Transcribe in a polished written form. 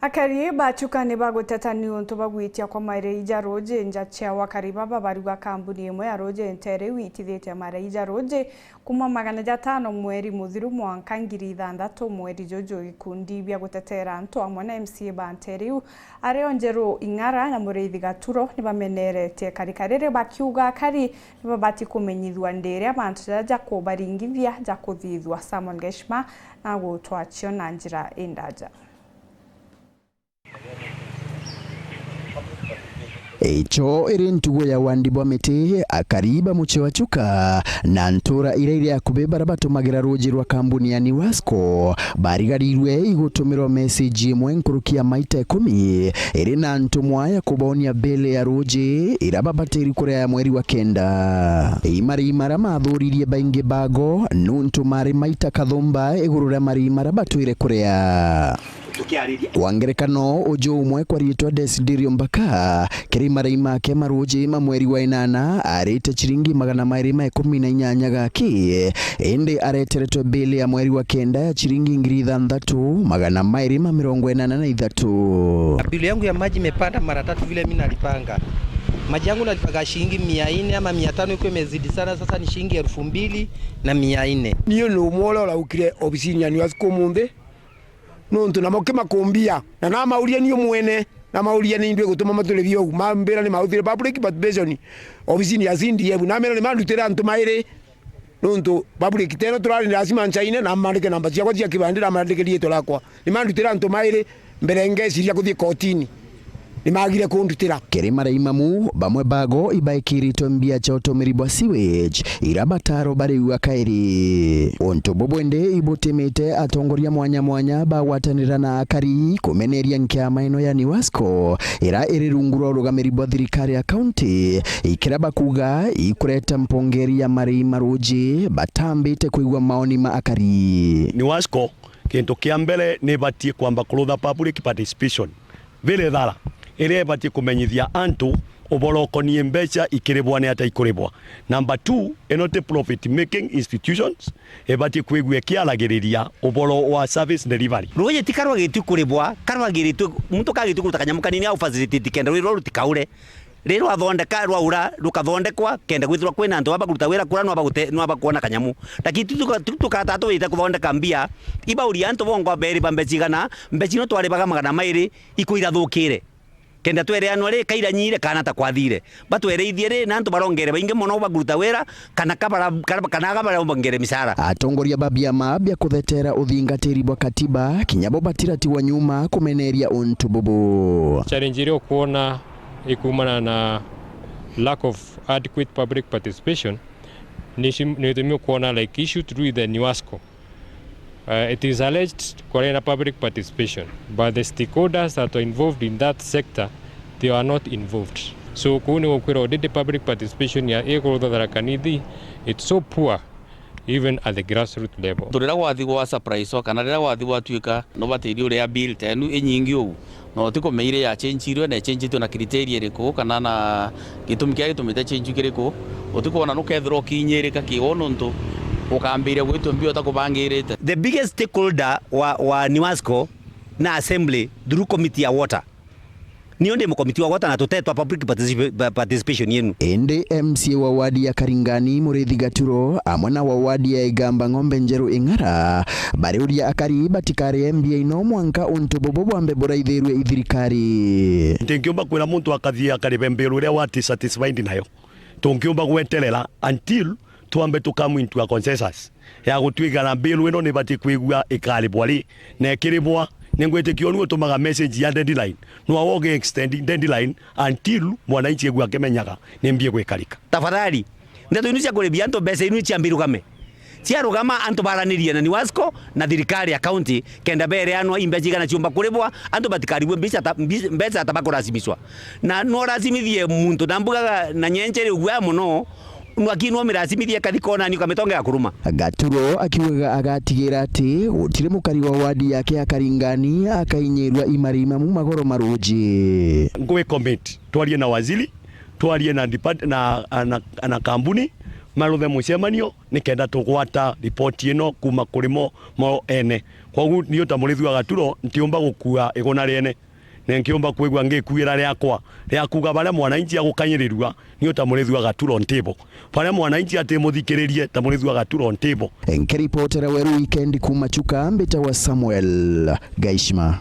AKARI ba CHUKA ni baguteta ni untu bagwitia kwa MARII ja Ruuji nja chia wakari baba BARIUGA kambuni imwe ya Ruuji ntere witithite MARII ja Ruuji kuma 500 mweri muthiru MWANKA 6,000 mweri jojo ikundi bya gutetera antu amwe na MCA ba nteriu areo njeru ing'ara na muriithi gaturo ni bamenerete karikarire bakiuga AKARI ni babati kumenyithwa ndere abantu ja kubaringithia ja kuthithwa Samuel Geshma na gutwachio na njira indaja. Echo iri ntugo ya wandibwa mete AKARI bamuche wa CHUKA na ntora ire ya kubeba batumagira Ruuji rwa kambuni ya NIWASCO barigarirwe igutumirwa message imwe nkurukia maita 10 iri na ntumwa ya kubonia bele ya Ruuji irababateri kure ya mweri wa kenda MARII mathuririe bainge bago nuntu mari maita kathumba igurura MARII batuire kure ya wangerekano ujo umwe kwa rietwa Desiderio Mbaka kiri MARII make Ruuji mweri wa 8 arete chiringi 218 gaki ende areteretwe bele ya mweri wa kenda ya chiringi 2,283. Bili yangu ya maji imepanda mara 3 vile mimi nalipanga. Maji yangu nalipaga shilingi 400 ama 500 iko imezidi sana, sasa ni shilingi 2,400. Niyo no mwola la ukire obisini ya NIWASCO munde. Nontu na moke makombia na mauria niyo mwene na mauria ni ndwe gutuma matulevio mambera ni mauthire public but basically obisini ya zindi yebu na mera ni mandutira antu maire nontu public teno turari lazima nchaine na mandike namba cia kwatia kibandira mandike lieto lakwa ni mandutira antu maire mbere ngesi ya kuthie kotini ni magire kundutira kiri MARII mamu bamwe bago ibaikirito mbia cha utumiribwa sewage irabataro BARIUGA AKARI onto bobwende ibotemete atongoria mwanya bawatanira na AKARI kumeneria nkia maino ya NIWASCO ira irirungurwa rugamiribwa thirikari ya county ikiraba kuga ikureta mpongeri ya MARII Ruuji batambite kuigwa maoni ma AKARI. NIWASCO kintu kia mbele ni batie kwamba kulutha public participation vile dhala ere bati kumenyithia antu oboroko ni mbecha ikiribwa ne ata ikuribwa. Number 2 enote profit making institutions ebati kwigwe kialagiriria oboro wa service delivery. Ruuji tikarwa gitu kuribwa karwa gitu muntu kagitu kutakanyamuka nini au facility kenda riro rutikaure rero athondeka rwaura rukathondekwa kenda gwithwa kwina antu aba kuruta wira kura no aba kuona kanyamu lakini tukata wita kuthondeka mbia ibauri antu bongo beri bambechigana mbechino twari baga 200 ikuira thukire kenda twere anware kaira nyire kana ta kwathire batwereithie ri na antu barongere bainge mono baguruta wira kana kabara bongere misara atongoria babia mabia kuthetera uthingatiri bwa katiba kinyabo batirati wa nyuma kumeneria untu bobo challenge rio kuona ikumana na lack of adequate public participation ni kuona like issue to do with the NIWASCO. It is alleged Korean public participation, but the stakeholders that are involved in that sector, they are not involved. So the public participation ya it's so poor even at the grassroots level. Turira wathi wa surprise kana rira wathi wa tuika no batiri uri bill tenu enyingi ugu no tiko meire ya change iro na change to na criteria riko kana na gitumi kia gitumite change kiriko utiko ona no kethro kinyereka kiono nto ukambire gwitu mbio takubangirite. The biggest stakeholder wa NIWASCO na assembly through committee ya water ni onde mkomiti wa water na tutetwa public participation yenu. Ende MCA wa wadi ya Karingani Muriithi Gaturo amwana wa wadi ya Igamba Ng'ombe Njeru Ing'ara BARIUGA AKARI batikare MBA ino MWANKA untu bobo ambe boraithirwe ithirikari ntingiomba kwira muntu akathia karibembero ria wati satisfied nayo tungiomba gweterera until tuambe tukamu into a consensus ya gutwigana bill ino ni bati kwigwa ikaribwari na kiribwa ningwetekio nuo tumaga message ya deadline no awoge extending deadline until mwananchi egwa kemenyaga nimbie gwikarika tafadhali ndeto inu cia kuribia antu mbeca inu cia mbirugame cia rugama antu baranirie na NIWASCO na thirikari ya county kenda bere anwa imbeca igana ciumba kuribwa antu batikaribwe mbeca tabakurasimiswa na no rasimithie muntu nambugaga na nyenchere ugwa muno nwakinwo mirasimithie kathikona ni kametonga ya kuruma. Gaturo akiwaga agatigira ati utire mukari wa wadi yake Akaringani akainyirwa MARII mamu magoro Ruuji ngwe comment twarie na waziri twarie na kambuni maruthe mucemanio nikenda tugwata ripoti ino kuma kurimo mo ene koguo ni ta murithi wa gaturo ntiumba gukua igona riene ne nkiumba kwigwa ngikuira riakwa ria kuga baria mwananchi agukanyirirwa ni ta murithi wa gaturo ntibo baria mwananchi atemuthikiririe ta murithi wa gaturo ntibo. Nkiripotera weru weekend kuma CHUKA mbeta wa Samuel Gaishima.